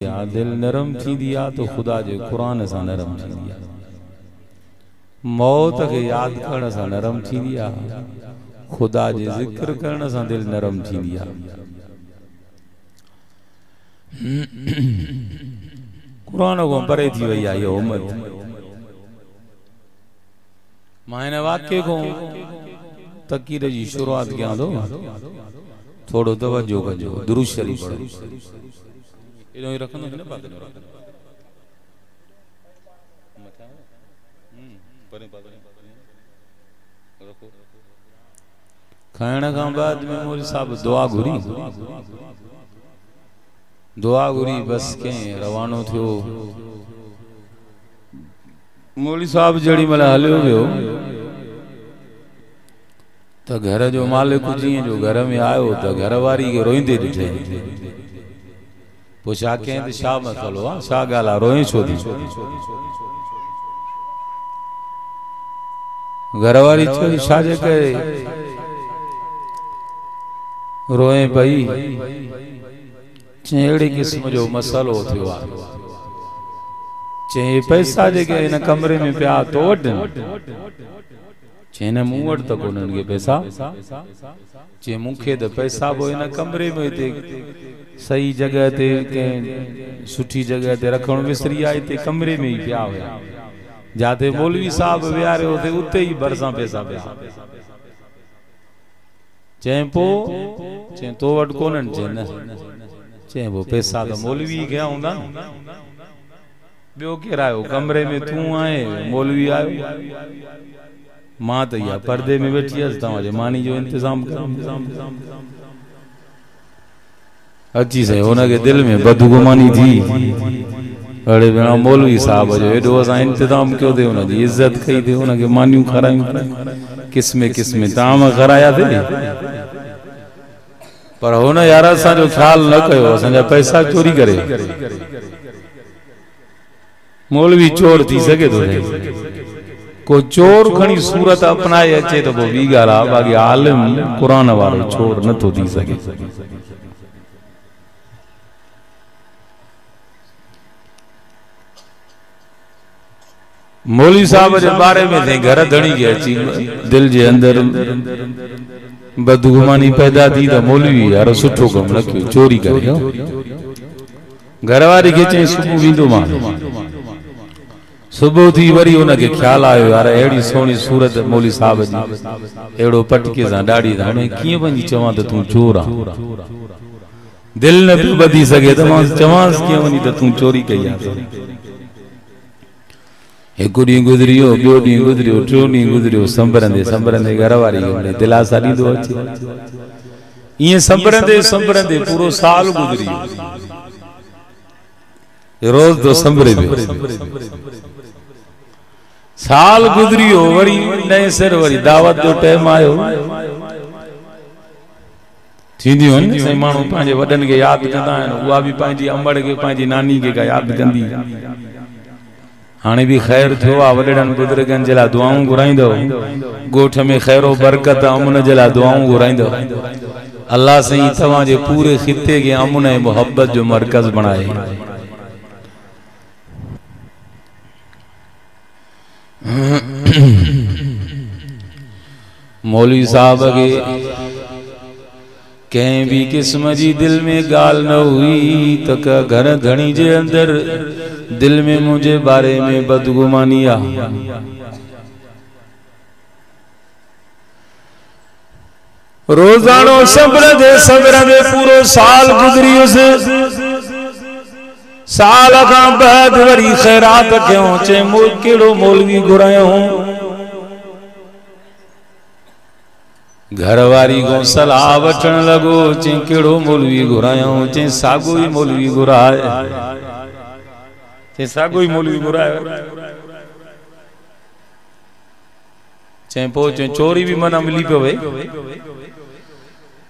दिल नरम थी दिया तो खुदा जे कुरान सा नरम थी दिया। मौत के याद करण सा नरम थी दिया, खुदा जे जिक्र करण सा दिल नरम थी दिया। कुरान को परे थी वही आई उम्मत। मायने वाक्य को तकीर जी शुरुआत क्या दो थोड़ो तवज्जो कजो दुरूद शरीफ पढ़ो। इनो ही रखनो है ना बात न रखनो परे रखो। खाने का बाद में मौलवी साहब दुआ घुरी बस के रवानो थियो। मौलवी साहब जड़ी मला हलियो वियो तो घर जो मालिक जी जो घर में आयो तो घर वारी के रोईंदे दिखे। पूछा के शाह मसलो आ शाह गाला रोई छो दी। घरवारी चोरी शाजे करे रोए भाई चेड़ी किस्म जो मसलो थियो आ। चे पैसा जेके इन कमरे में पिया तो चे न मूं वट तो कोन के पैसा चे मुखे तो पैसा वो इन कमरे में ते सही जगह ते के सुठी जगह ते रखण विसरी आई ते कमरे में ही पिया हुआ। जाते मौलवी साहब विहारे होते उते ही बरसा पैसा पिया। चे पो चे तो वट कोन चे न चे वो पैसा तो मौलवी गया हुंदा बियो केरायो कमरे में तू आए मौलवी आयो मां तो या पर्दे में बैठी हस तवाजे मानी जो इंतजाम कर अची से उनके दिल में बदगुमानी थी। अरे बिना मौलवी साहब जो एडो असा इंतजाम क्यों थे उनकी इज्जत कई थे उनके मानियूं खरायूं किस्मे किस्मे ताम खराया थे पर हुन यार असा जो ख्याल न कयो असा पैसा चोरी करे। मौलवी चोर थी सके तो को चोर खणी सूरत अपनाए अचे तो वी गाला बाकी आलिम कुरान वालो चोर न तो थी सके। मौलवी साहब जे बारे में थे घर धणी के अची दिल जे अंदर बदगुमानी पैदा थी तो मौलवी यार सुठो कम रखियो चोरी करे। घरवारी के चे सुबह विंदो मां सुबह थी वरी उनके ख्याल आयो यार एड़ी सोनी सूरत मौलवी साहब जी एड़ो पटके सा दाढ़ी सा उन किए पंजी चवा तो तू चोर आ दिल न बदी सके तो मां चवास के वनी तो तू चोरी कई आ। एक डी गुजरियो बियो डी गुजरियो टियों डी गुजरियो संबरंदे घरवारी ने दिलासा दीदो अचे ये संबरंदे पूरो साल गुजरियो रोज तो संबरे साल गुजरियो वरी नए सिर वरी दावत जो टाइम आयो थींदियूं आहिनि सही माण्हू पंहिंजे वॾनि खे यादि कंदा आहिनि उहा बि पंहिंजी अमड़ खे पंहिंजी नानी खे यादि कंदी। हाणे भी खैर थियो आ वॾड़नि बुजुर्गनि जे लाइ दुआऊं घुराईंदो गोठ में खैरो बरकत अमन जे लाइ दुआऊं घुराईंदो। अल्लाह सही तव्हां जे पूरे खिते खे अमन ऐं मोहब्बत जो मरकज़ बणाए। मौलवी साहब के कहीं भी किस्म जी दिल में गाल न हुई तो घर धणी जे अंदर दिल में मुझे बारे में बदगुमानी आ। रोजानो सब्र दे पूरो साल गुजरी उस साल का बाद वरी खैरात क्यों चे केड़ो मौलवी घुरायो घरवारी को सलाह वठण लगो चे केड़ो मौलवी घुरायो चे सागो ही मौलवी घुराए सागो ही मौलवी घुरायो चे पो चे चोरी भी मना मिली पे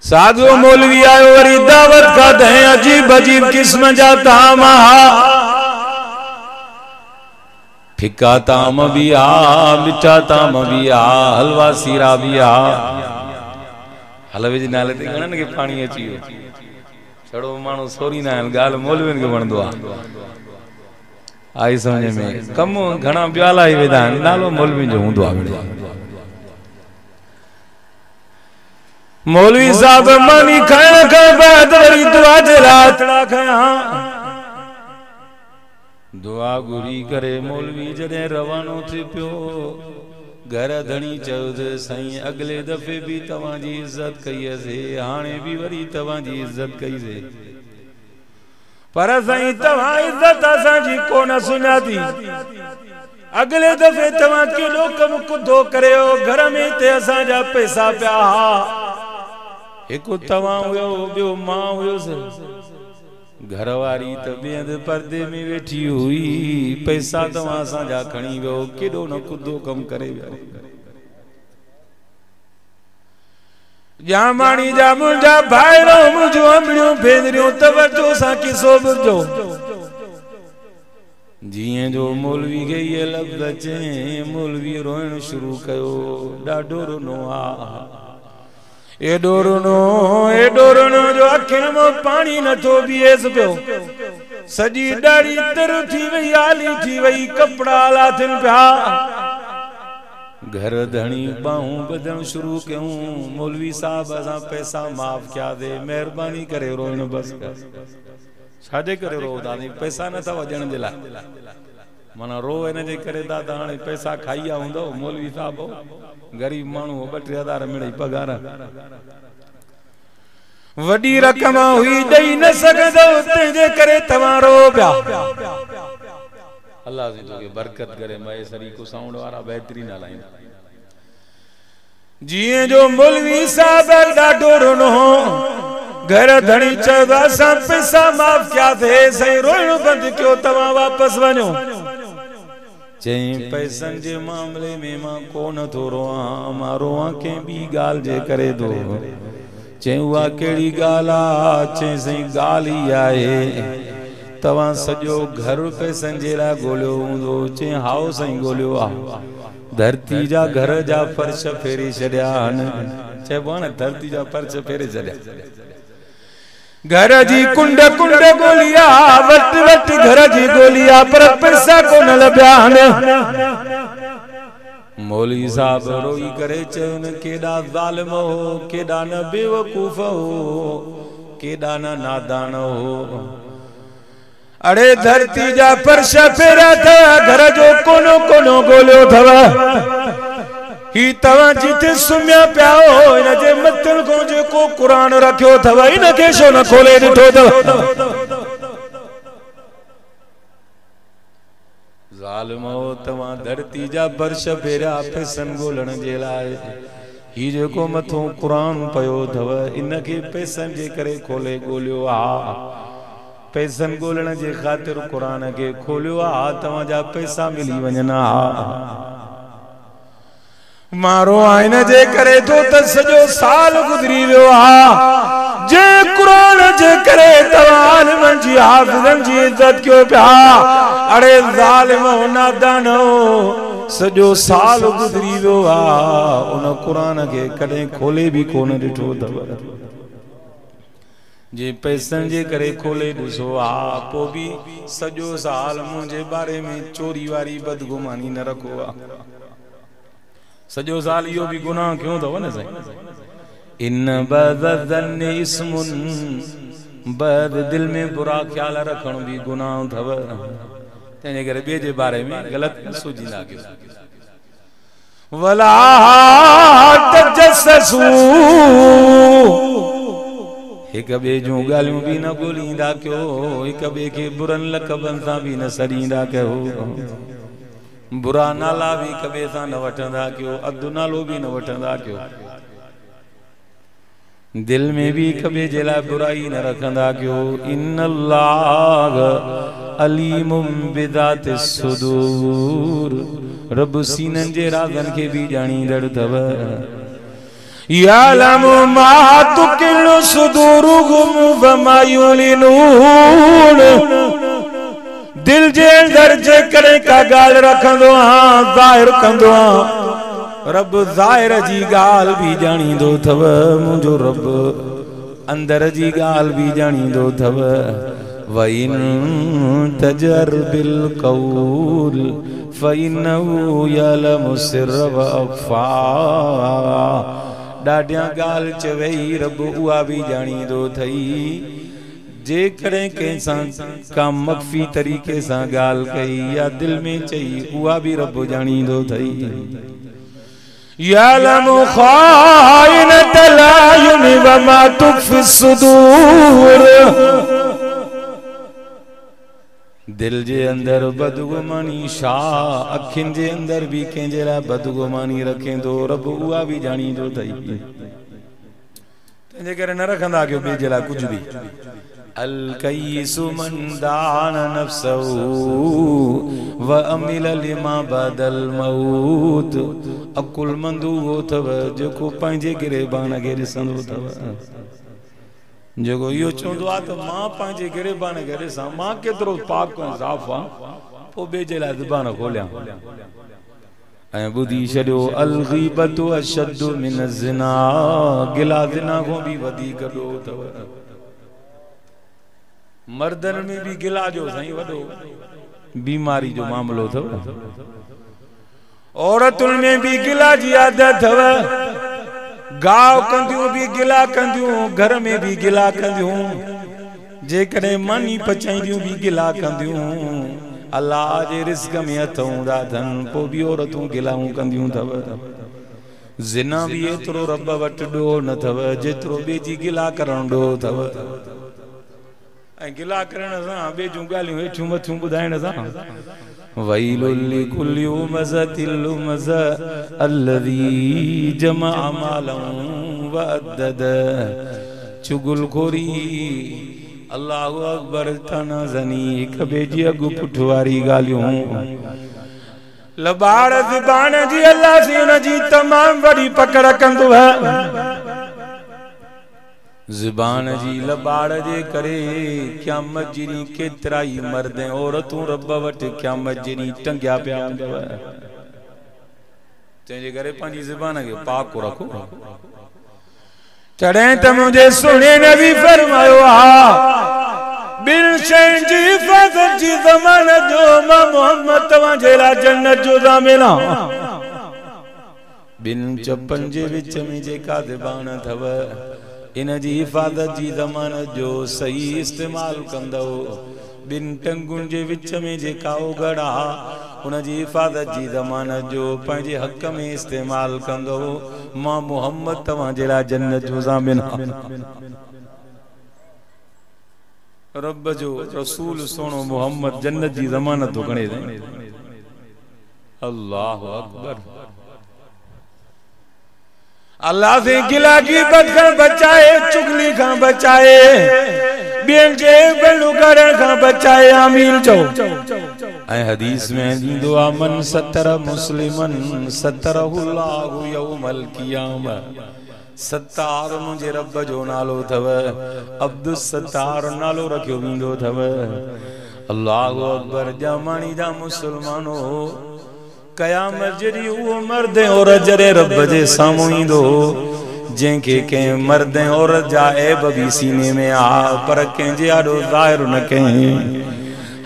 सागो मौलवी आयो वरी दावत का दे अजीब अजीब किस्म जा ताम फिका ताम भी आ मिठा ताम भी आ हलवा सीरा भी आ हलवे जे नाले ते घणन के पानी अची वियो छड़ो मानो सोरी ना गाल मौलविन के वणदो आ आई समझ में कम घणा ब्याला ही वेदा नालो मौलवी जो हुंदो आ मौलवी साहब मानी खाइण खां बाद वरी दुआ जे रात खया दुआ गुरी करे मौलवी जडे रवानो थी पियो घर धणी चौद सही अगले दफे भी तवां जी इज्जत कई से हाने भी वरी तवां जी इज्जत कई से पर सही तवां इज्जत असा जी कोन सुञाती अगले दफे तवां केडो कम कुदो करियो घर में ते असा जा पैसा पिया एक तवां हुयो बियो मां हुयो से घरवारी त बेंद पर्दे में वेठी हुई पैसा तवां असा जा खणी वियो केडो न कुदो कम करे वियो जामाणी जा मुंजा भाईरो मुंजो अमड़ियो भेंदरियो तवजो सा किसो बुझो जिए जो मौलवी के ये लफ्ज अचे मौलवी रोइण शुरू कयो डाढो रोनो आ एडो रोनो जो अखिन में पानी न थो बीएस पियो सजी डाड़ी तर थी वई आली थी वई कपड़ा लाथिन पिया घर धणी बाहूं बदन शुरू क्यों मौलवी साहब असा पैसा माफ क्या दे मेहरबानी करे रोइण बस छाजे करे रो दादी पैसा न था वजण जे लाइ माना रो इन जे करे दादा हाणे पैसा खाइया हुंदो मौलवी साहब गरीब मानू 2-3000 मिले पगार वडी रकम हुई दई न सकदो तेजे करे तवारो पिया अल्लाह जी तोके बरकत करे मैं सरी को साउंड वाला बेहतरीन हलाई जिए जो मौलवी साहब डाढो रोनो घर धणी चौदा सा पैसा माफ क्या थे सही रोइण बंद क्यों तवा वापस वणो चई पैसन जे मामले में मां कोन थो रोआ मां रोआ के बी गाल जे करे दो चई वा केड़ी गाल आ चई सही गाल ही आए तवा सजो घर पैसन जे ला गोलियो हुंदो चई हाउ सही गोलियो आ धरती जा घर जा फर्श फेरी छड्या न चई बोन धरती जा फर्श फेरी छड्या घर जी कुंड कुंड गोलिया वट वट घर जी गोलिया पर पैसा को न लब्या मौलवी साहब रोई करे चन केडा जालिम हो केडा न बेवकूफ हो केडा न नादान हो अरे धरती जा फर्श फेरा था घर जो कोनो कोनो गोलियो थवा ही तवा जिते सुम्या पिया हो इन जे मतन को जे को कुरान रखियो थवा इन के छो न खोले ॾिठो अथव ज़ालिम हो तवा धरती जा फर्श फेरिया पैसन ॻोल्हण जे लाइ ही जेको मथो कुरान पयो अथव इन के पैसन जे करे खोले ॻोल्हियो आ पैसन ॻोल्हण जे ख़ातिर कुरान के खोलियो आ तवा जा पैसा मिली वञना मारो आइन जे करे तो त सजो साल गुजरी वियो आ जे कुरान जे करे तवाल मंजी हाफिजन जी इज्जत क्यों पिया अरे जालिम नादान सजो साल गुजरी वियो आ उन कुरान के कदे खोले भी कोन ॾिठो अथव जे पैसन जे करे खोले ॾिसो आ पो भी सजो साल मुंहिंजे बारे में चोरी वारी बदगुमानी न रखो आ सजो साल यो भी गुनाह क्यों थव न सही इन बदन इस्मुन बद दिल में बुरा ख्याल रखण भी गुनाह थव तेने करे बे जे बारे में गलत सोची ना कयो वला तजस्सु एक बे जो गालियों भी न बोलींदा क्यों एक बे के बुरन लकबन सा भी न सरींदा क्यों बुरा नाला भी कबे सा न वठंदा क्यों अदु नालो भी न वठंदा क्यों दिल में भी कबे जे लाइ बुराई न रखंदा क्यों इन्नल्लाह अलीमुम बिदात सुदूर रब सीनन जे राज़न के भी जाणींदड़ थव यालमु मा तुकिलु सुदूरुहुम वमा युलिनून दिल जे अंदर जे करे का गाल रखंदो हां ज़ाहिर कंदो हां रब ज़ाहिर जी गाल भी जाणींदो थव मुंहिंजो रब अंदर जी गाल भी जानी दो थव वइन तजर बिल कौल फइन्नहु यअलमु सिर्र व अख्फा डाडिया गाल चवई रब उआ भी जानी दो थई जे करे कैसा का मख्फी तरीके सा गाल कई या दिल में चई उआ भी रब जानी दो थई यअलमु खाइनतल अयुनि व मा तुख्फि सुदूर दिल जे अंदर बदगुमानी शाह अखिन जे अंदर भी कंहिंजे लाइ बदगुमानी रखें दो रब उहा भी जानी दो थई तंहिंजे करे न रखंदा कयो ॿिए जे लाइ कुझु बि अल कय्यिसु मन दान नफ्सहु व अमिल लिमा बदल मौत अकुलमंद उहो अथव जेको पंहिंजे गिरेबान खे ॾिसंदो अथव जेको इहो चवंदो आहे त मां पंहिंजे गिरेबान खे ॾिसां मां केतिरो पाक ऐं साफ़ आहे पोइ ॿिए जे लाइ ज़ुबान खोलियां ऐं ॿुधी छॾियो अल गीबतु अशद्दु मिन ज़िना गिला ज़िना खां बि वधीक ॾो अथव मर्दनि में भी गिला जो साईं वॾो बीमारी जो मामलो अथव औरतुनि में भी गिला जी आदत अथव गाव कंदियूं भी गिला कंदियूं घर में भी गिला कंदियूं जेकॾहिं मानी पचाईंदियूं भी गिला कंदियूं अल्लाह जे रिज़्क़ में हथ हूंदा अथनि पोइ भी औरतूं गिलाऊं कंदियूं अथव ज़िना भी एतिरो रब वटि ॾोह न अथव जेतिरो ॿिए जी गिला करण ॾोह अथव ऐं गिला करण सां ॿिए जूं ॻाल्हियूं हेठियूं मथियूं ॿुधाइण सां वैलुल लिकुल्लि हुमज़तिल लुमज़ह अल्लज़ी जमा मालन व अद्दद चुगलखोरी अल्लाहु अकबर तनाज़नी हिक ॿिए जी अॻु पुठ वारी ॻाल्हियूं लबाड़ ज़ुबान जी अल्लाह से उन जी तमाम वॾी पकड़ कंदो है ज़ुबान जी लबाड़ जे करे क़यामत जी केतिरा ई मर्द ऐं औरतूं रब वटि क़यामत जी टंगिया पिया हूंदव तंहिंजे करे पंहिंजी ज़ुबान खे पाक रखो तॾहिं त मुंहिंजे सुहिणे नबी फरमायो आहे ॿिनि शयुनि जी हिफ़ाज़त जी ज़मानत जो मां मोहम्मद तव्हांजे लाइ जन्नत जो ज़ामिन आहियां ॿिनि चपनि जे विच में जेका ज़ुबान अथव इन जी हिफ़ाज़त जी ज़मानत जो सही इस्तेमाल कंदो ॿिनि टंगुनि जे विच में जेका उघड़ आहे उन जी हिफ़ाज़त जी ज़मानत जो पंहिंजे हक़ में इस्तेमाल कंदो मां मोहम्मद तव्हांजे लाइ जन्नत जो ज़ामिन आहियां रब जो रसूल सोनो मोहम्मद जन्नत जी ज़मानत तो गणे अल्लाहु अकबर अल्लाह से गिला की बदखण बचाए चुगली का बचाए बियन के बलु करण का बचाए आमीन चो ऐ हदीस में दींदो आ मन सतर मुस्लिमन सतरहुल्लाहु यौमल क़ियामह सत्तार मुझे रब जो नालो थव अब्दुस सत्तार नालो रखियो वेंदो थव अल्लाहु अकबर जमानी जा मुसलमानो कयामत जड़ी वो मर्द और जरे रब जे सामू ईंदो जंहिंखे कंहिं मर्द औरत जा ऐब भी सीने में आ पर कंहिंजे आॾो ज़ाहिर न कहीं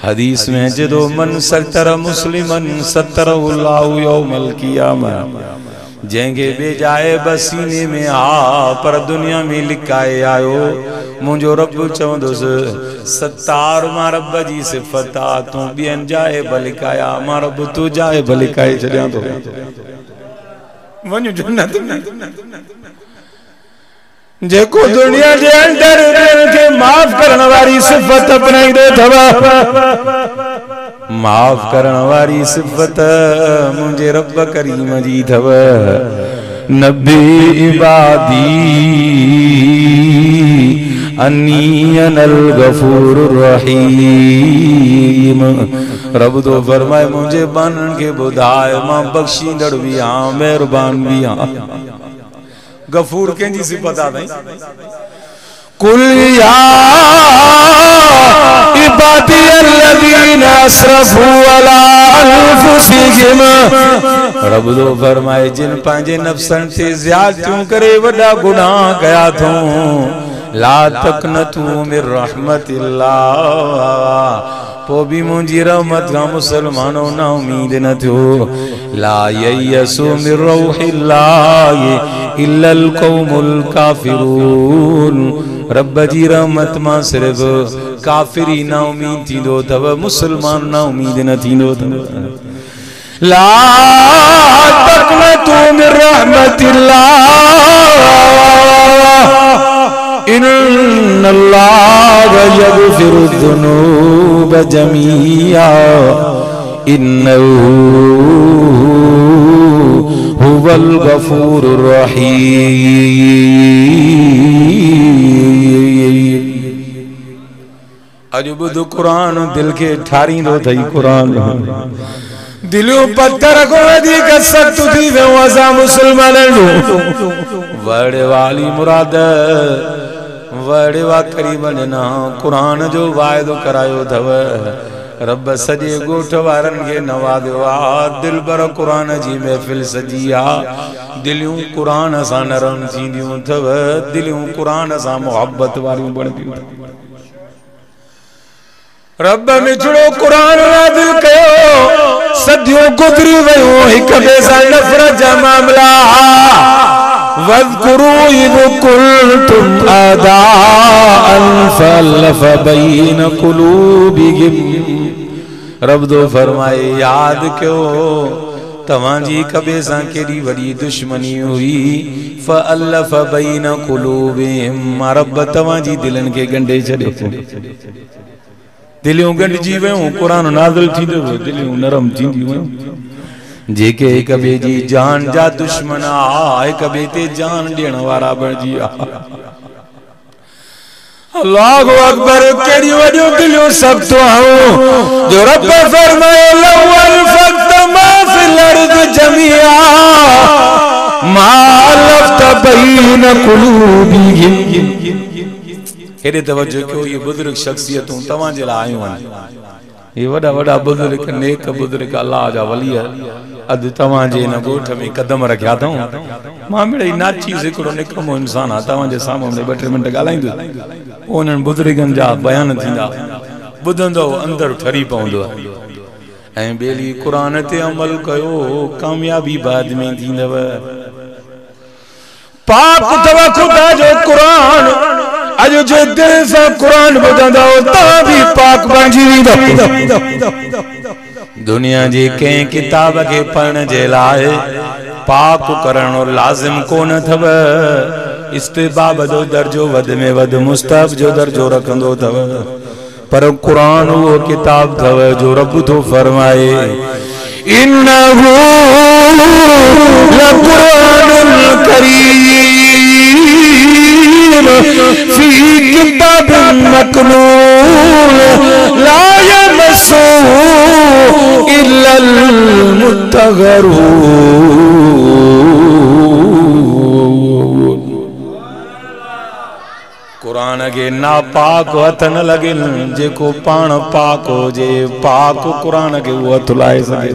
हदीस में जदो मन सतर मुस्लिमन सतरहुल्लाहु यौमल क़ियामह जंहिंखे बेजाए बसीने में आ पर दुनिया में लिकाए आयो मुझो रब चवंदुसि सत्तार मां रब जी सिफ़त आ तूं ॿियनि जाए भलिकाया मां रब तू जाए भलिकाए छॾियां थो वञ जन्नत जेको दुनिया जे अंदर के माफ करण वारी सिफ़त अपनाईंदो थव माफ करण वारी सिफ़त मुझे रब करीम जी थव नबी इबादी अन्नी अनल गफूरुर रहीम रब तो फरमाए मुझे बानन के बुधाए मां बख्शींदड़ भी हां मेहरबान भी हां गफूर कंहिंजी सिफ़त आहे कुल या इबादी अल्लज़ीना असरफू अला अनफुसिहिम रब तो फरमाए जिन पंहिंजे नफ्सन ते ज़्यादतियूं करे वॾा गुनाह कया थो ला तकनतू मिर रहमतिल्लाह पो भी मुंजी रहमत का मुसलमानों ना उम्मीद न थो ला ययसु मिर रौहिल्लाह इल्लल कौमुल काफिरून रब जी रहमत मां सिर्फ काफिरी ना उम्मीद थींदो तव मुसलमान ना उम्मीद न थींदो तव ला तकनतू मिर रहमतिल्लाह इन्नल्लाह यगफिरुद्दुनूब जमीआ इन्नहु हुवल गफूरुर रहीम। अज बुध कुरान दिल के ठारींदो थई कुरान दिलियों पत्थर को वधीक सख्त थी वे असां मुसलमाननि जो वड़े वाली मुराद वड़े वा करीबन ना कुरान जो वायदो करायो थव रब सजे गोठ वारन के नवाज़ो आ दिल बर कुरान जी महफिल सजी आ दिलियों कुरान सा नरम थींदियूं थव दिलियों कुरान सा मोहब्बत वारियूं बणदियूं रब मिठड़ो कुरान नाज़िल कयो सदियों गुज़री वयूं हिक ॿिए सां नफ़रत जा मामला वज़कुरू इज़ कुंतुम अदाअन फ़अल्लफ़ बैन क़ुलूबिहिम रब दो फरमाए याद कयो तवांजी हिक ॿिए सां केॾी वॾी दुश्मनी हुई फ़अल्लफ़ बैन क़ुलूबिहिम रब तवांजी दिलनि खे ॻंढे छॾियो दिलियों गंढजी वयूं कुरान नाज़िल थींदो दिलियों नरम थींदियूं वयूं जेके हिक ॿिए जी जान जा दुश्मन आ हिक ॿिए ते जान ॾियण वारा बणिजी आ अल्लाहु अकबर केड़ी वॾियूं दिलियूं सख़्त आऊं जो रब फरमाए लौ अल्फत मा फिल अर्द जमीआ मा लफ्त बैन क़ुलूबिहिम हेॾे तवज्जो कयो ये बुजुर्ग शख्सियतूं तव्हां जे लाइ आयूं आहिनि ये वॾा वॾा बुजुर्ग नेक बुजुर्ग अल्लाह जा वली अॼु तव्हां जे इन ॻोठ में कदम रखिया अथऊं मां मिड़ई नाची हिकिड़ो निकमो इंसान आहे तव्हां जे साम्हूं ॿ टे मिंट ॻाल्हाईंदो पोइ उन्हनि बुजुर्गनि जा बयान थींदा ॿुधंदो अंदरि ठरी पवंदो ऐं ॿेली क़ुरान ते अमल कयो कामयाबी बाद में थींदव पाक अथव ख़ुदा जो क़ुरान अज जो दिल से कुरान ॿुधंदो तव्हां भी पाक बणिजी वेंदो दुनिया जी कंहिं किताब के पढ़ण जे लाइ पाक करणो लाज़िम कोन अथव इस्तिबाब जो दर्जो वध में वध मुस्तहब जो दर्जो रखंदो अथव पर कुरान वो किताब अथव जो रब थो फरमाए इन्नहु लकुरानुल करीम फी किताबिन मकनून ला यमस्सुहु इल्लल मुत्तहरून कुरान के नापाक हथ न लगे जेको पाण पाक होजे पाक कुरान के वो हथ लाए सके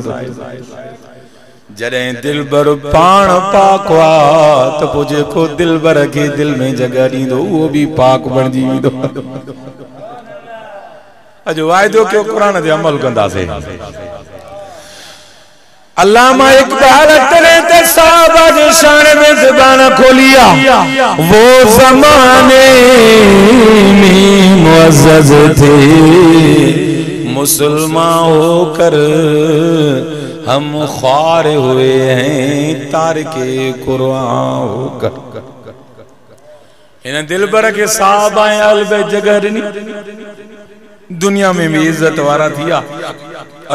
जॾहिं दिल भर पाण पाक हुआ त पोइ जेको दिल भर के दिल में जगह ॾींदो उहो भी पाक बणिजी वेंदो अॼु वाइदो कयो कुरान ते अमल कंदासीं अल्लामा इकबाल तने ते साहबा जे शान में ज़बान खोलिया वो ज़माने में मुअज़्ज़ज़ थे मुसलमान होकर हम ख्वार हुए हैं तारिके कुरान होकर इन दिल भर के साहबा अल बे जगह ॾिनी दुनिया में भी इज्जत वारा थिया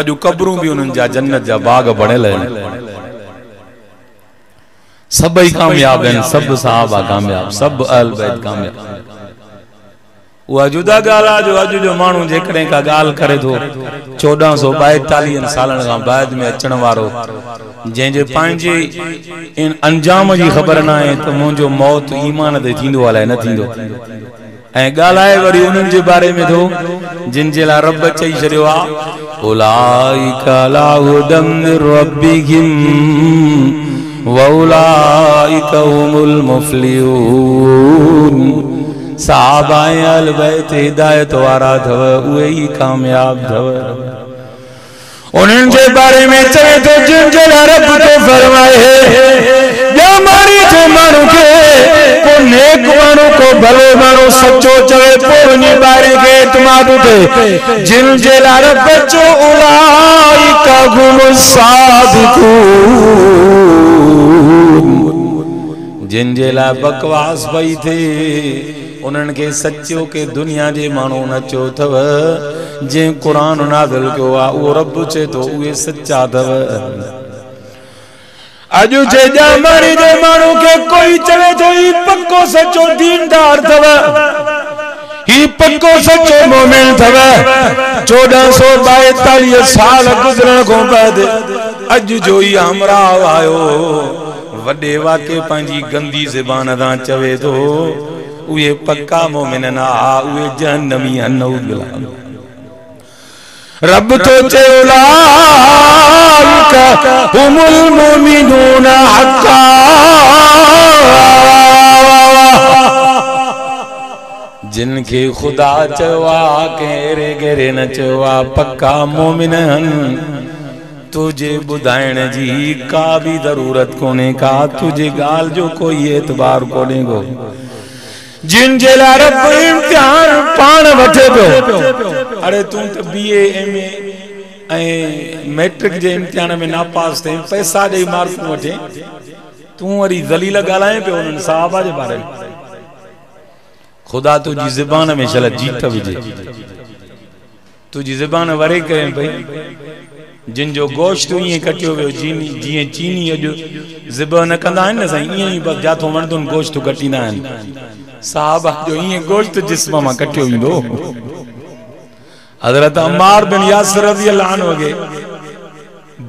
अजु कब्रूं भी उन्हनि जा जन्नत जा बाग बणियल आहिनि सभई कामयाब आहिनि सब साहबा कामयाब सब अहल बैत कामयाब उहा जुदा ॻाल्हि आहे जो अॼु जो माण्हू जेकॾहिं का ॻाल्हि करे थो 1442 सालनि खां बाद में अचण वारो जंहिंजे पंहिंजे इन अंजाम जी ख़बर न आहे त मुंहिंजो मौत ईमान ते थींदो अलाए न थींदो ऐं ॻाल्हाए वरी उन्हनि जे बारे में थो जिन जे लाइ रब चई छॾियो आहे उलाइका अला हुदम मिर रब्बिहिम व उलाइका हुमुल मुफ़्लिहून सहाबा अहल बैत हिदायत वारा थव उहे ही कामयाब थव। उन्हनि जे बारे में चवे तो जिन जे रब तो फरमाए मारी थे मानू के को नेक मानू को भलो मानू सच्चो चवे पोनी बारे के एतमाद थे जिन जे रब बचो उलाइका गुम सादिकून जिन जे ला बकवास भई थे उन्हनि के सच्चो के दुनिया जे मानू नचो थव जे कुरान नाज़िल कयो आ वो रब चे तो उहे सच्चा थव। अजु जे जामरी जे मानू के कोई चवे तो ही पक्को सच्चो दीनदार थव ही पक्को सच्चो मोमिन थव। 1442 साल गुजरण को बाद अज जो ही हमरा आयो वडे वाके पंहिंजी गंदी ज़बान दा चवे तो उहे पक्का मोमिन ना उहे जहन्नमी नऊज़ बिल्लाह। रब तो चौलाइका हुमुल मोमिनून हक्का जिनके खुदा चवा केरे गेरे न चवा पक्का मोमिन हन तुझे बुधाइण जी का भी जरूरत कोने का तुझे गाल जो कोई एतबार कोने को जिन जे ला रब इम्तिहान पान वठे पियो। अरे तू तो बीए एमए ए मैट्रिक जे इम्तिहान में ना पास थे पैसा दे मार्क वठे तू वरी ज़लील गालाए पियो उन सहाबा जे बारे में। खुदा तुझी ज़बान में शल जीत विझे तुझी ज़बान वरे करे भई जिन जो गोश्त ये कटियो वियो जीनी जी चीनी अज ज़िबा न कंदा आहिनि न साईं ईअं ई बस जाथो वणदुन गोश्त कटींदा आहिनि साहबा जो ये गोश्त जिस्म में कटियो विंदो। हज़रत अम्मार बिन यासिर रज़ियल्लाहु अन्हु वगे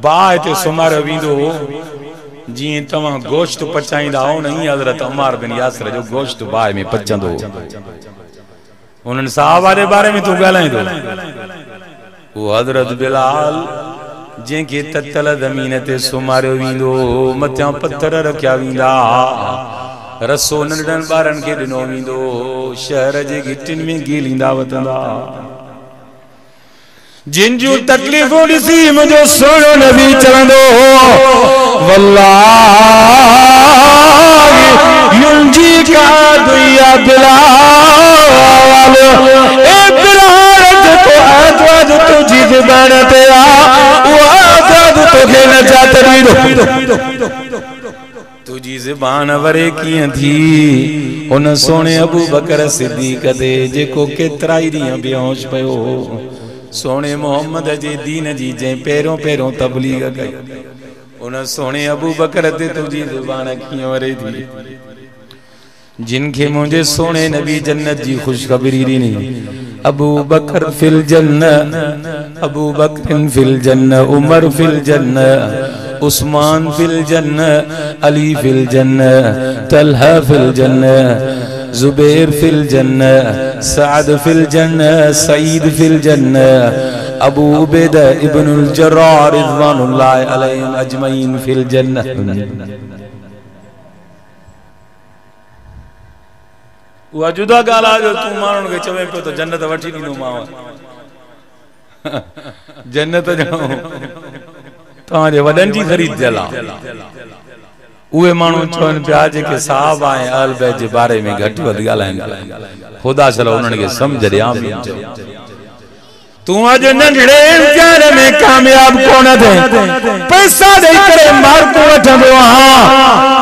बाह ते सुमार विंदो जी तवा गोश्त पचाईंदा हो नहीं हज़रत अम्मार बिन यासिर जो गोश्त बाह में पचंदो उन्हनि साहबा जे बारे में तू गालाईंदो वो हज़रत बिलाल जेके ततल ज़मीन ते सुमारियो विंदो मत्या पत्थर रखिया विंदा रसो नंढन बारन के दिनो विंदो शहर जे गिटिन में गीलींदा वतंदा जिन जो तकलीफों ॾिसी मुझो सोनो नबी चवंदो वल्लाही युंजी का दुया बिलाल ए बिलाल तो आवाज तुझी ज़बान ते आ वो आवाज तोखे न जात तुझी ज़बान वरे किए थी उन सोने अबू बकर सिद्दीक़ दे जेको केतराई ॾींहं बेहोश पयो सोने मोहम्मद जे दीन जी जे पेरों पेरों तबलीग कई उन सोने अबू बकर ते तुझी ज़बान किए वरे थी जिनके मुझे सोने नबी जन्नत जी खुशखबरी दी अबू बकर फिल जन्नत अबू बकर फिल जन्नत उमर फिल जन्नत उस्मान फिल जन्नत अली फिल जन्नत तलहा फिल जन्नत जुबैर फिल जन्नत साद फिल जन्नत सईद फिल जन्नत अबू उबैदा इब्नुल जर्राह रिज़वानुल्लाहि अलैहिम अजमईन फिल जन्नत। वो जुदा गाला जो तू मानन के चवे पे तो जन्नत वठी ॾींदो मां जन्नत जो तव्हांजे वॾनि जी ख़रीद जला उहे माण्हू चवनि पिया जेके साहब आए अहल बैत जे बारे में घटि वधि ॻाल्हाइनि खुदा चलो उन्हनि खे सम्झ ॾियां तू अज नंढड़े इम्तिहान में कामयाब कोन थे पैसा दे करे मार्क वठंदो हां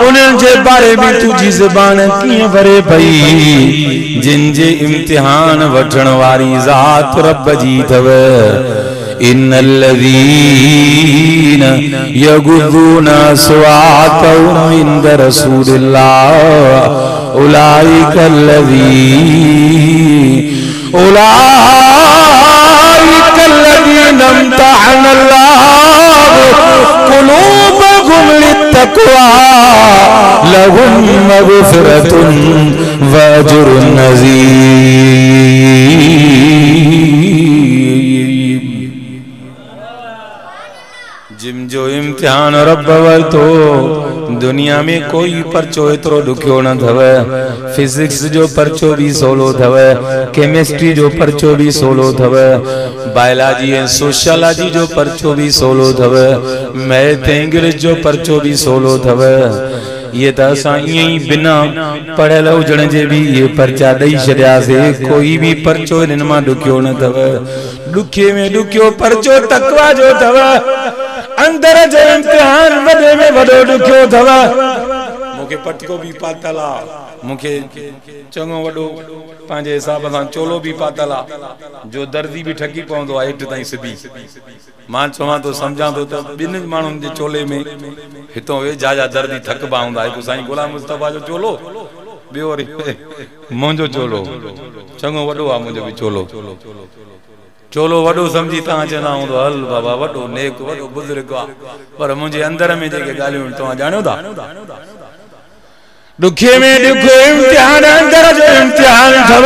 उन्हनि जे बारे में तुझी ज़बान कीअं भरे पई जिन जे इम्तिहान वठण वारी ज़ात रब जी थव इन्नल्लज़ीन यगुज़ूना अस्वातहुम इंद रसूलिल्लाह उलाइकल्लज़ीना इम्तहनल्लाहु कुलूबहुम लित्तक़वा लहुम मग़फ़िरतुन व अज्रुन अज़ीम। जिम जो इम्तिहान रब वरतो दुनिया में कोई परचो एतरो दुखियो न थव। फिजिक्स जो परचो भी सोलो थव, केमिस्ट्री जो परचो भी सोलो थव, बायोलॉजी एंड सोशियोलॉजी जो परचो भी सोलो थव, मैथ इंग्लिश जो परचो भी सोलो थव। ये तो असां ही बिना पढ़ियल हुजण जे भी ये परचा दई छड़ियासीं। कोई भी परचो इन मां दुखियो न थव। दुखे में दुखियो परचो तकवा जो थव। अंदर जो इम्तिहान वडे में वडो दुखियो थव। मुखे पटको भी पातला, मुखे चंगो वडो पांजे हिसाब सां चोलो भी पातला, जो दर्दी भी ठकी पवंदो आहे हेठ ताईं सिबी। मां चवां तो समझां तो बिन माण्हुनि जे चोले में हितों वे जा दर्दी थक पाउंदा। हिकु साईं गुलाम मुस्तफा जो चोलो, ॿियो वरी मुंहिंजो चोलो चङो वॾो आहे। मुंहिंजो भी चोलो चोलो वॾो सम्झी तव्हां चवंदा हूंदो हल बाबा वॾो नेक वॾो बुज़ुर्ग आहे, पर मुंहिंजे अंदर में जेके ॻाल्हियूं तव्हां ॼाणियो था। दुखे में दुख इम्तिहान, अंदर जो इम्तिहान थव।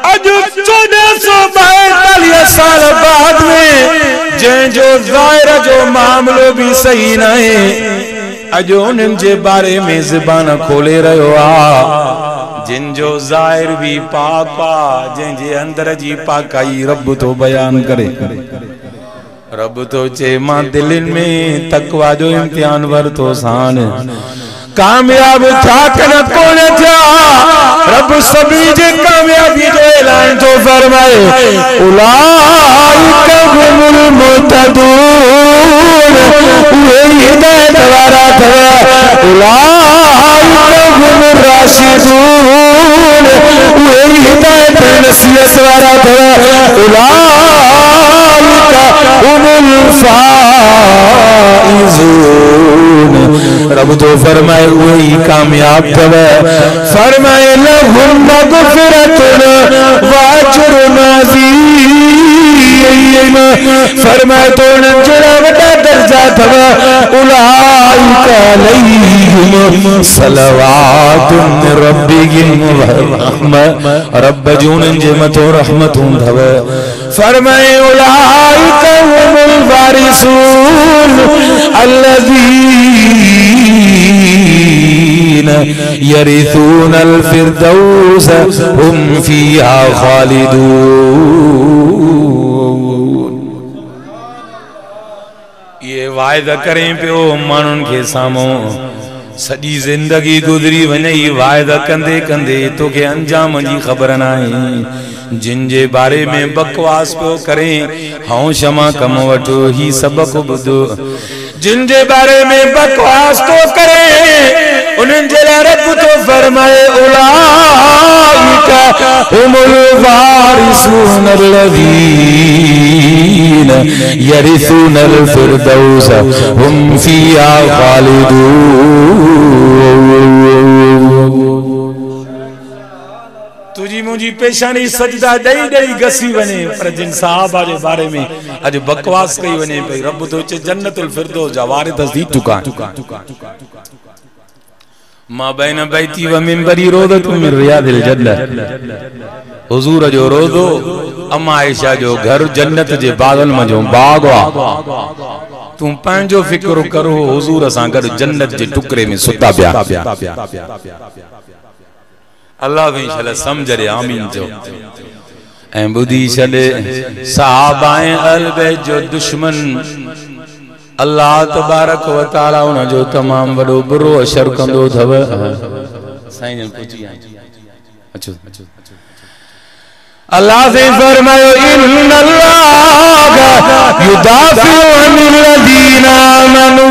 अॼु 1442 साल बाद में जंहिंजो ज़ाहिर जो मामलो भी सही न आहे, अॼु उन्हनि जे बारे में ज़बान खोले रहियो आहे। जिन जो ज़ाहिर भी पाक आहे, जंहिंजे अंदर जी पाकाई रब तो बयान करे। रब तो चे मां दिलनि में तकवा जो इम्तिहान वरतो सान। कामयाब था कन कोन थिया, रब सभी जे कामयाबी जो ऐलान तो फरमाए। उलाइका हुमुल मुहतदून, उहे हिदायत वारा थव। उलाइका हुमुर राशिदून, उहे हिदायत नसीहत वारा थव। उलाइका हुमुल फाइजून, रब तो फरमाए वही कामयाब थव। फरमाए लहुम मगफिरतुन व अजरुन अज़ीम, फरमाए तो जड़ा वडा दर्जा थव। उलाइका अलैहिम सलवातुन मिन रब्बिहिम व रहमह, रब जून जे मथो रहमतूं थव। फरमाए उलाइका हुमुल वारिसून अल्लज़ीन यरिसूनल फिरदौस हुम फीहा खालिदून। ये वायदा करें पियो मानुन के सामो, सजी जिंदगी गुजरी वही वायदा कंदे कंदे तोखे अंजाम जी खबर नाहे। जिन जे बारे में बकवास पियो करें हाँ क्षमा कम वठो ही सबक बुधो। जिन जे बारे में बकवास तो करे उन्हनि जे लाइ रब तो फरमाए उलाइका हुमुल वारिसून अल्लज़ीन यरिसूनल फिरदौस हुम फीहा खालिदून। तुझी मुझी पेशानी सजदा दई दई गसी वने, पर जिन साहबा जे बारे में अज बकवास कई वने पई, रब तो चे जन्नतुल फिरदौस जा वारिस थी चुका। मां बैन बैती व मिंबरी रोदतु मिन रियादिल जन्नत, हुजूर जो रोदो अम्मा आयशा जो घर जन्नत जे बागल में जो बाग वा। तू पंहिंजो फिक्र करो हुजूर सां गॾु जन्नत जे टुकरे में सुता पिया। अल्लाह भी इंशाअल्लाह समझ रे आमीन जो। ऐं बुधी छॾे सहाबाए अहल बैत जो दुश्मन अल्लाह तबारक व तआला उन जो तमाम वडो बुरो असर कंदो थव। साईं जन पूछी अचो अल्लाह से फरमायो इन्नल्लाह युदाफिउ अनिल लज़ीना आमनू,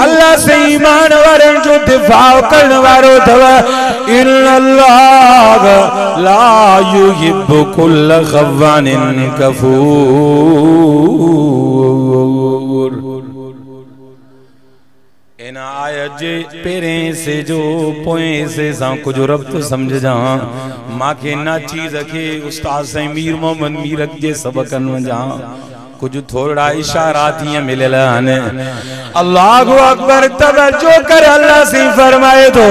अल्लाह से ईमान वारन जो दिफा करण वारो थव। इन्नल्लाह ला युहिब्बु कुल्ल खव्वानिन कफूर। इन आयत जे पेरें से जो पोएं से सा कुछ रब्त समझ जा। माखे ना चीज के उस्ताद से मीर मोहम्मद मीरक जे सबकन वजा कुछ थोड़ा इशारा थियां मिलल हने। अल्लाहु अकबर तवज्जो कर, अल्लाह से फरमाए तो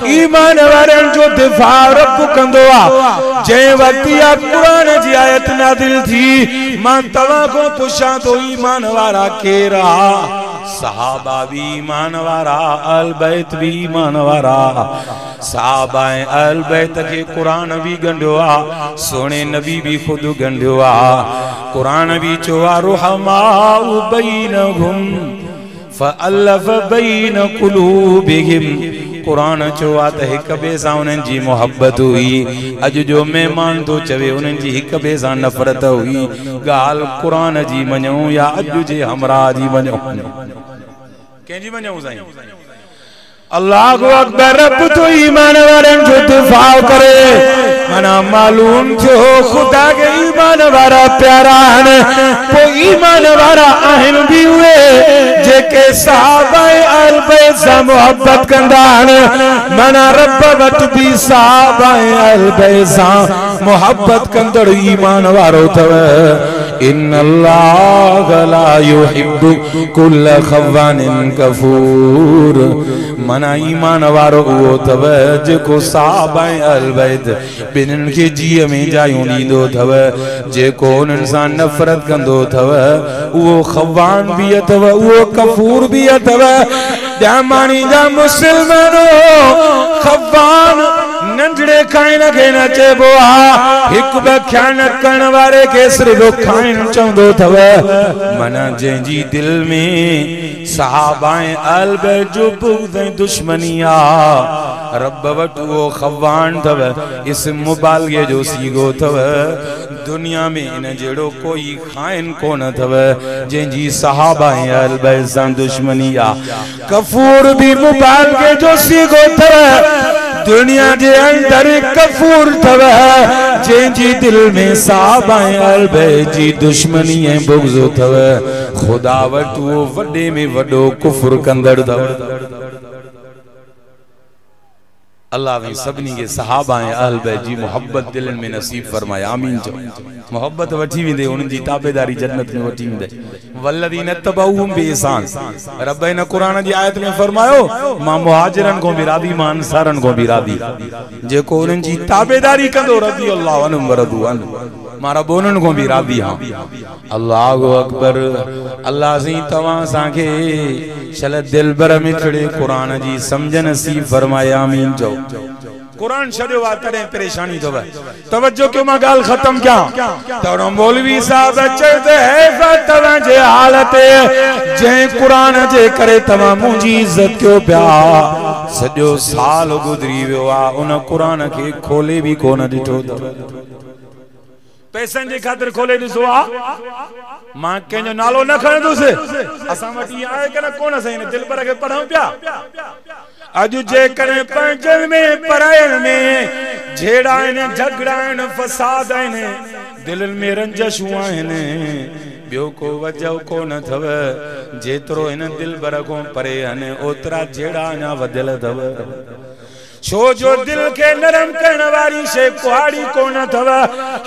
ईमान वारन जो दिफा रब कंदो आ। जे वक्त या कुरान जी आयत नादिल थी मां तवा को पुछा तो ईमान वारा केरा, सहाबा भी ईमान वारा, अहल बैत भी ईमान वारा। सहाबा अहल बैत के कुरान भी गंढियो आ, सोने नबी भी खुद गंढियो आ। कुरान भी चोआ रुहमाउ बैनहुम फअल्लफ बैन कुलूबिहिम। कुरान चोआ त हिक ॿिए सां उन्हनि जी मोहब्बत हुई। अॼु जो महिमान तो चवे उन्हनि जी हिक ॿिए सां नफ़रत हुई। ॻाल्हि कुरान जी मञूं या अॼु जे हमरा जी मञूं? कंहिंजी मञूं साईं? अल्लाहु अकबर। रब तो ईमान वारनि जो दिफा करे। मना मालूम थियो खुदा के ईमान वारा प्यारा आहिनि। पोइ ईमान वारा आहिनि बि उहे जेके सहाबा अहल बैत सां मोहब्बत कंदा आहिनि। मना रब वटि बि सहाबा अहल बैत सां मोहब्बत कंदड़ ईमान वारो अथव। इन्नल्लाह ला युहिब्बु कुल्ल खव्वानिन कफूर। मना ईमान वारो उहो अथव जेको सहाबा अहल बैत ॿिन्हिनि खे जीअ में जायूं ॾींदो अथव। जेको उन्हनि सां नफ़रत कंदो अथव उहो खव्वान बि अथव, उहो कफूर भी अथव। जामानी जा मुसलमानो खव्वान नंढड़े खाइण खे न चइबो आहे। हिकु ॿ ख़यानत करण वारे खे सिर्फ़ खाइण चवंदो अथव। माना जंहिंजी दिलि में सहाबा अहल बैत जो बुग़्ज़ ऐं दुश्मनी आहे, रब वटि उहो खव्वान अथव। इस्म मुबालगे जो सीगो अथव। दुनिया में इन जहिड़ो कोई खाइन कोन अथव जंहिंजी सहाबा अहल बैत सां दुश्मनी आहे। कफूर भी मुबालगे जो सीगो अथव। दुनिया जे अंदर कफूर अथव जंहिंजी दिलि में सहाबा अहल बैत जी दुश्मनी ऐं बुग़्ज़ अथव। खुदा वटि उहो वॾे में वॾो कुफ्र कंदड़ अथव। अल्लाह भी सभिनी के सहाबा अहल बैत जी मोहब्बत दिलनि में नसीब फरमाए। आमीन चो। मोहब्बत वठी वेंदे उन्हनि जी ताबेदारी जन्नत में वठी वेंदे। वल्लज़ीन तबऊहुम बिइहसान। रब इन कुरान जी आयत में फरमायो मां मुहाजिरन को भी रादी, मां अंसारन को भी रादी। जेको उन्हनि जी ताबेदारी कंदो रज़ी अल्लाहु अन्हुम व रदू अन्हु, मां रब उन्हनि को भी रादी हां। अल्लाहु अकबर। अल्लाह सी तवां साखे शल दिल भर में चढ़े कुरान जी समझ नसीब फरमाए। आमीन चो। कुरान छड़ियो आ तॾहिं परेशानी अथव। तवज्जो क्यों मां ॻाल्हि ख़त्म कयां। तवरो मौलवी साहब चए है तव्हां जे हालत जंहिं कुरान जे करे तव्हां मुंहिंजी इज्जत कयो पिया। सॼो साल गुज़री वियो आहे उन कुरान खे खोले भी कोन ॾिठो अथव। पैसनि जे ख़ातिर खोले ॾिसो आ। मां कंहिंजो नालो न खणंदुसि। असां वटि इएं आहे कि न कोन? असां हिन दिलबर खे पढ़ूं पिया। अॼु जेकॾहिं पंहिंजनि में परायनि में झेड़ा आहिनि, झगड़ा आहिनि, फसाद आहिनि, दिलनि में रंजशूं आहिनि, ॿियो को वजह कोन अथव। जेतिरो हिन दिलबर खां परे आहिनि ओतिरा झेड़ा अञा वधियल अथव। छो जो दिल के नरम करण वारी शे कुहाड़ी कोन अथव,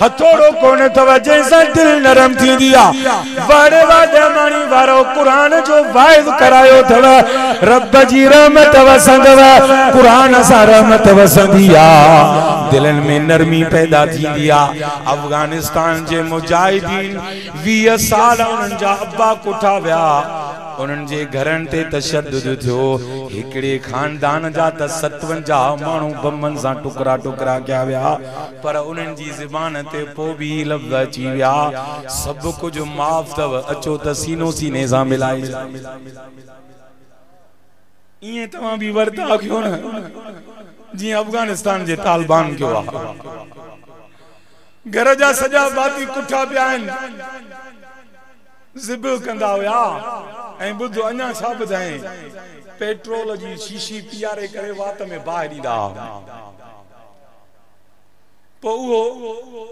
हथोड़ो कोन अथव जैसा दिल नरम थींदी आ। वड़े वादे मानी वारो कुरान जो वाइद करायो अथव। रब जी रहमत वसंदव, कुरान सां रहमत वसंदी आ। दिलनि में नरमी पैदा थींदी आ। अफगानिस्तान जे मुजाहिदीन 20 साल उन्हनि जा अब्बा कुठा विया। उन्हनि जे घरनि ते तशद्दुद थियो। हिकिड़े खानदान जा त 57 माण्हू बमनि सां टुकड़ा टुकड़ा कया विया। पर उन्हनि जी ज़बान ते पोइ बि लफ़्ज़ अची विया। सभु कुझु माफ़ अथव, अचो त सीनो सीने सां मिलाए। ईअं तव्हां बि वर्ता कयो न जीअं अफगानिस्तान जे तालिबान कयो आहे। घर जा सॼा बाती कुठा पिया आहिनि, ज़िब कंदा हुया। ऐं ॿुध अञा छा ॿुधाएं, पेट्रोल जी शीशी पीआरे करे वात में बाहि ॾींदा। पोइ उहो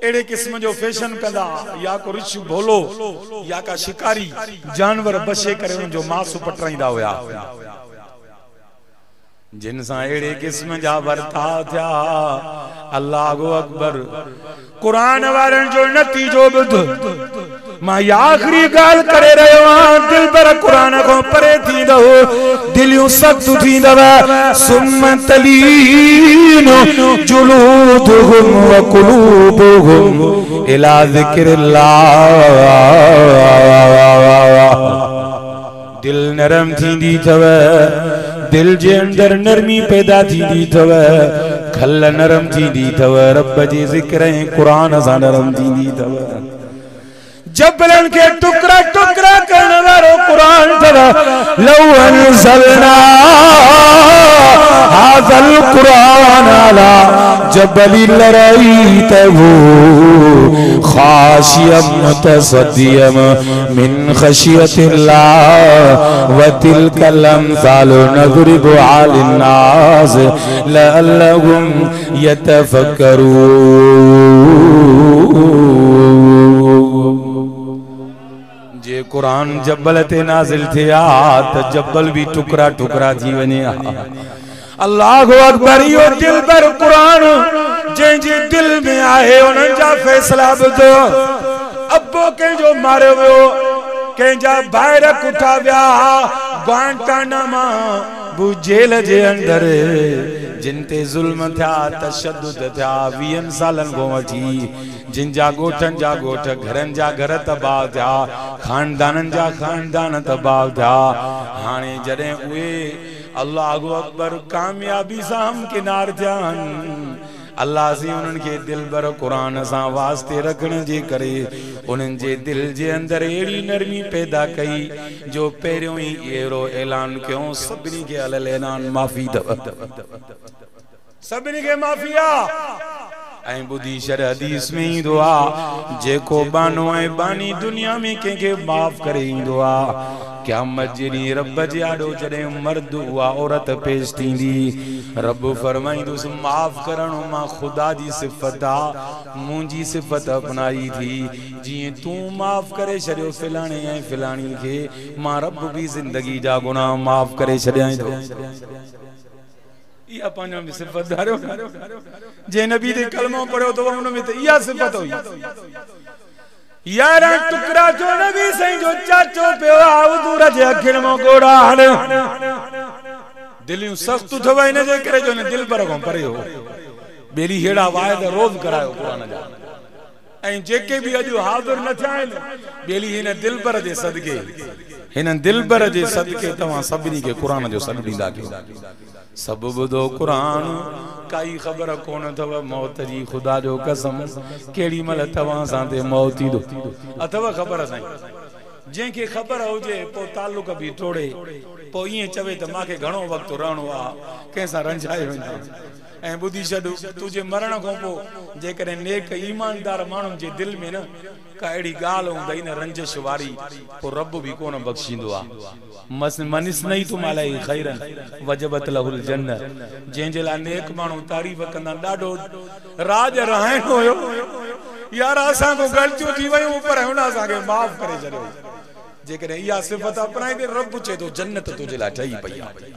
अहिड़े क़िस्म जो फैशन कंदा, या को रिछ भोलो या का शिकारी जानवर बचे करे उनजो मांस पटराईंदा हुया। जिन सां अहिड़े क़िस्म जा वर्ता थिया। अल्लाहु अकबर। कुरान वारनि जो नतीजो ॿुध। मां आखिरी ॻाल्हि करे रहियो आहियां। दिल पर कुरान खां परे थींदो, दिलियूं सख़्त थींदव। सुम्म तलीनु जुलूदुहुम व कुलूबुहुम इला ज़िक्रिल्लाह। दिल नरम थींदी थव दिल जे अंदर नरमी पैदा थींदी थव खल नरम थींदी थव रब जे ज़िक्र ऐं क़ुरान सां नरम थींदी थव जबलन के टुकड़ा टुकड़ा करने वालो कुरान थवा लौ अनज़लना हाज़ल कुरान अला जबलिन लरअयतहु खाशियम मुतसद्दियम मिन खशियतिल्लाह व तिलकल अम्सालु नज़रिबुहा लिन्नास लअल्लहुम यतफक्करून जे कुरान जबल ते नाज़िल थिया त जबल भी टुकड़ा टुकड़ा थी वने अल्लाहु अकबर यो दिल पर कुरान जे दिल में आहे उन जा फैसला बुधो अब्बो के जो मारे वो के जा बाहर कुठा व्या ग्वांटानामा बुजेल जे अंदर जिनते जुल्म था तशद्दुद था 20 सालन को वठी जिन जा गोठन जा गोठ घरन जा घर तबाह था खानदानन जा खानदान तबाह था हाने जडे उए अल्लाहु अकबर कामयाबी सां हम किनार थियान अल्लाह से उनन के दिल भर कुरान सां वास्ते रखने जे करे उनन जे दिल जे अंदर एड़ी नरमी पैदा कई जो पहिरियों ही एरो ऐलान क्यों सभिनी के अलल ऐलान माफी सभिनी के माफिया ऐं बुधी शर हदीस में ही दुआ जेको बानो ऐं बानी दुनिया में के माफ करे इंदो आ क़यामत जे ॾींहुं रब जे आॾो जॾहिं मर्द उहा औरत पेश थींदी रब फरमाईंदुसि माफ़ करणो मां ख़ुदा जी सिफ़त आ मुंहिंजी सिफ़त अपनाई थी जीअं तूं माफ़ करे छॾियो फिलाणे ऐं फिलाणी खे मां रब भी ज़िंदगी जा गुनाह माफ़ करे छॾियां थो या पांजो में सिफत धारो जे नबी दे कलमो पढ़ो तो उन में तो या सिफत हुई यारा टुकड़ा जो नबी सही जो चाचो पे हुजूर जे अखिन मो गोड़ा हण दिलियूं सख्त थवा इन जे करे जो ने दिल पर को परे हो बेली हेड़ा वायदा रोज करायो कुरान जा ऐं जेके भी अजो हाजिर न थियान बेली हिन दिल पर जे सदके हिन दिल पर जे सदके तवा सभिनी के कुरान जो सद दींदा के सब बुधो कुरान काई खबर कोन थव मौत जी खुदा जो कसम केड़ी मल तवा सां मौत थी दो अथवा खबर साईं जेके खबर होजे पो ताल्लुक भी तोड़े पो ये चवे त माके घणो वक्त रहणो आ कैसा रंजाए वने ऐं बुधी छॾ तुझे मरण को पो जेकरे नेक ईमानदार माण्हुनि जे दिल में न का एड़ी गाल हुंदई न रंजिश वारी पो रब भी कोन बख्शींदो आ मनिस नहीं तुम अलाई खैरन वजबत लहुल जन्नत जेंजे ला नेक माण्हू तारीफ कंदा ॾाढो राज रहण होयो यार असां को गलतियूं थी वयूं पर हुन असां के माफ करे छॾियो जेकॾहिं इहा सिफ़त अपनाई ते रब चए तो जन्नत तुझे ला ठही पई आहे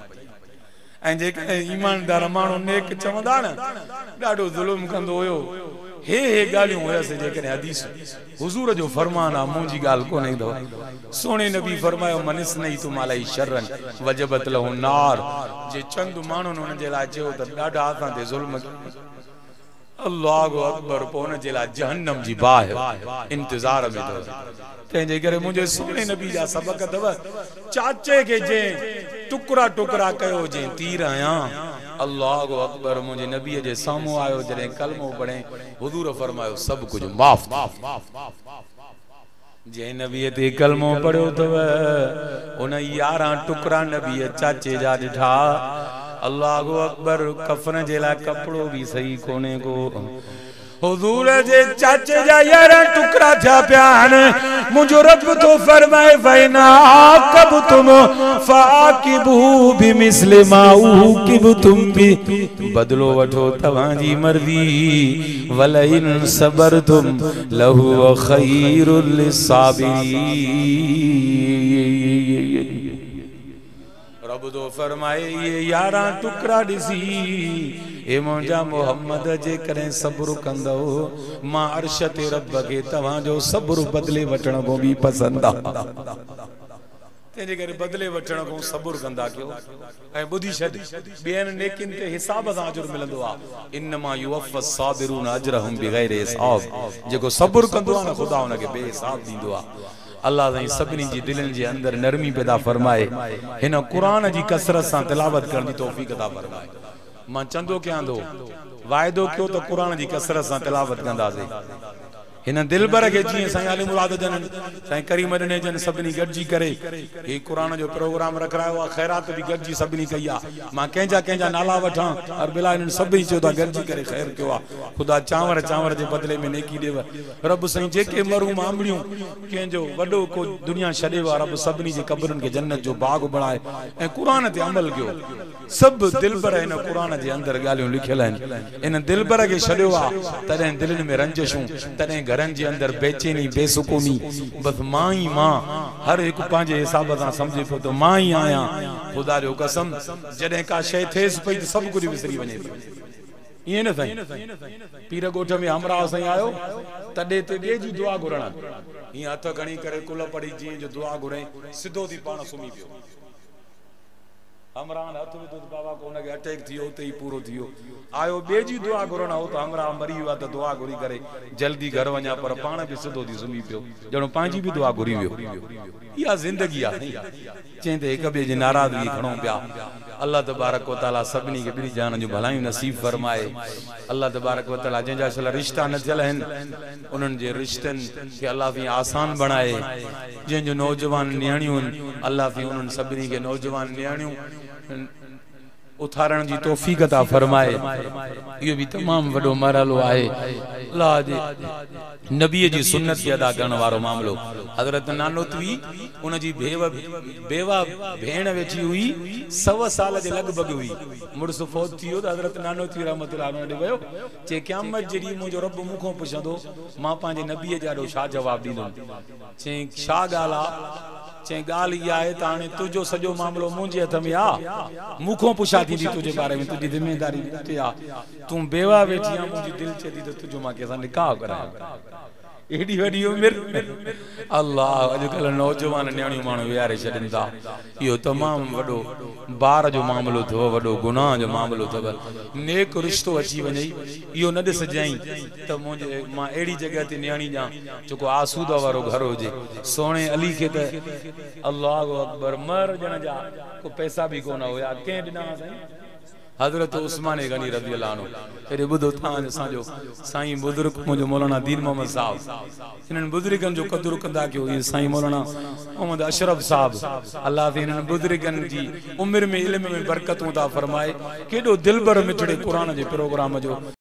ऐं जेकॾहिं ईमानदार माण्हू नेक चवंदा न ॾाढो ज़ुल्म कंदो हुयो हे गालियूं हुयसि जेकॾहिं हदीस हुजूर जो फरमान आ मुंहिंजी ॻाल्हि कोन्हे दो सोने नबी फरमायो मनिस नहीं तुम अलाई शर्रन वजबत लहु नार जे चंद माण्हुनि हुन जे लाइ चयो त ॾाढा असां ते ज़ुल्म अल्लाहु अकबर पो हुन जे लाइ जहन्नम जी बाहि इंतज़ार में अथव तंहिंजे करे मुंहिंजे सोने नबी जा सबक अथव चाचे के जे टुकड़ा टुकड़ा कयो जे तीर आया अल्लाहु अकबर मुझे नबी जे सामू आयो जरे कलमो पढ़े हुजूर फरमायो सब कुछ माफ जे नबी ते कलमो पढ़ो तव उन 11 टुकड़ा नबी चाचे जा ॾिठा अल्लाहु अकबर कफन जे ला कपड़ो भी सही कोने को हुजूर जे चाचे जा 11 टुकड़ा था प्यान मुझो रब तो फरमाए फैना कब तुम फाकिबू बिमिस्ल माऊ किब तुम भी बदलो वठो तवाजी मर्जी वलइन सबरतुम लहु खैरुल लिसाबिरीन रब तो फरमाए ये 11 टुकड़ा दिसी ए मुंजा मोहम्मद जे करे सब्र कंदो मां अर्श ते रब के तवा जो सब्र बदले वठण को भी पसंद आ तेरे करे बदले वठण को सब्र कंदा कयो ए बुधी छड बेन नेकिन ते हिसाब सा अजर मिलंदो आ इनमा युवफ़स साबिरून अजरहुम बिगैर हिसाब जेको सब्र कंदो आ न खुदा उन के बेहिसाब दींदो आ अल्लाह ताईं सभिनी जी दिलनि जे अंदर नरमी पैदा फरमाए हिन कुरान जी कसरत सां तिलावत करण जी तौफीक अता फरमाए। मां चंदो कयां थो वाइदो कयो त कुरान जी कसरत सां तिलावत कंदासीं। हिन दिलबर के जी साईं आलिम मुराद जन साईं करीम ने जन सभिनी गॾिजी करे ही कुरान जो प्रोग्राम रखायो आहे। खैरात भी गॾिजी सभिनी कई आहे। मां कंहिंजा नाला वठां और बिला इन्हनि सभिनी चयो था गॾिजी करे ख़ैर कयो आहे। ख़ुदा चांवर जे बदले में नेकी ॾेव। रब साईं जेके मरूम आमड़ियूं कंहिंजो वॾो को दुनिया छॾियो आहे रब सभिनी जे क़ब्रनि खे जन्नत जो बाग बणाए ऐं कुरान ते अमल कयो। सभु दिलबर हिन कुरान जे अंदर ॻाल्हियूं लिखियल आहिनि। इन दिलबर खे छॾियो आहे तॾहिं दिलनि में रंजिशूं तॾहिं घरनि जे अंदर बेचैनी बेसुकूनी बस मां ही मां हर एक पंहिंजे हिसाब सां समझे पियो तो मां ही आहियां। ख़ुदा जो कसम जॾहिं का शइ थिएसि पई त सभु कुझु विसरी वञे पियो। ईअं न साईं पीर ॻोठ में हमरा साईं आयो तॾहिं ते ॿिए जी दुआ घुरण हीअं हथ खणी करे कुल पढ़ी जीअं जो दुआ घुरे सिधो थी पाण सुम्ही पियो। हमरान हथ विधो त बाबा को उनखे अटैक थियो उते ही पूरो थियो। आयो ॿिए जी दुआ घुरण हो त हमरा मरी वियो आहे त दुआ घुरी करे जल्दी घर वञा पर पाण बि सिधो थी सुम्ही पियो ॼणो पंहिंजी बि दुआ घुरी वियो। इहा ज़िंदगी आहे जंहिं ते हिक ॿिए जी नाराज़गी खणूं पिया। अल्लाह तबारक व तआला सभिनी खे ॿिनी जान जूं भलायूं नसीब फरमाए। अल्लाह तबारक व तआला जंहिंजा असल रिश्ता न थियल आहिनि उन्हनि जे रिश्तनि खे अल्लाह खे आसान बणाए। जंहिंजो नौजवान नियाणियूं आहिनि अल्लाह खे उन्हनि सभिनी खे नौजवान नियाणियूं उथारण जी तौफीक अता फरमाए। इहो भी तमाम वडो मरहलो आहे अल्लाह जे नबी जी सुन्नत खे अदा करण वारो मामलो। हज़रत नानोतवी उन जी बेवा भेण वेठी हुई 100 साल जे लगभग हुई। मुड़स फौत थियो त हज़रत नानोतवी रहमतुल्लाह अलैहि ॾे वियो चे क़यामत जे ॾींहुं मुंहिंजो रब मूंखों पुछंदो मां पंहिंजे नबीअ जा ॾो छा जवाब ॾींदुमि। चई छा ॻाल्हि आहे। चई ॻाल्हि इहा आहे त हाणे तुंहिंजो सॼो मामलो मुंहिंजे हथ में आहे। मूंखों पुछा थींदी तुंहिंजे बारे में तुंहिंजी ज़िमेदारी ते आहे। तूं बेवा वेठी आहे मुंहिंजी दिलि चए थी त तुंहिंजो मां कंहिंसां निकाह करायां। एडी वडी उम्र अल्लाह अॼुकल्ह नौजवान न्याणियूं माण्हू विहारे छॾनि था। इहो तमामु वॾो बार जो मामलो अथव वॾो गुनाह जो मामलो अथव। नेक रिश्तो अची वञे इहो न ॾिसजांइ त मुंहिंजे मां अहिड़ी जॻह ते न्याणी ॾियां जेको आसूदा वारो घर हुजे। सोणे अली खे त अल्लाह अकबर मर ॼण जा को पैसा बि कोन हुया कंहिं ॾिना साईं हज़रत उस्मान गनी रज़ी अल्लाह अन्हु। हेॾे ॿुधो तव्हां असांजो साईं बुज़ुर्ग मुंहिंजो मौलाना दीन मोहम्मद साहब इन्हनि बुज़ुर्गनि जो क़दुरु कंदा कयो। इहे साईं मौलाना मोहम्मद अशरफ साहब अल्लाह ते इन्हनि बुज़ुर्गनि जी उमिरि में इल्म में बरकतूं था फरमाए। केॾो दिलबर मिठड़े क़ुरान जे प्रोग्राम जो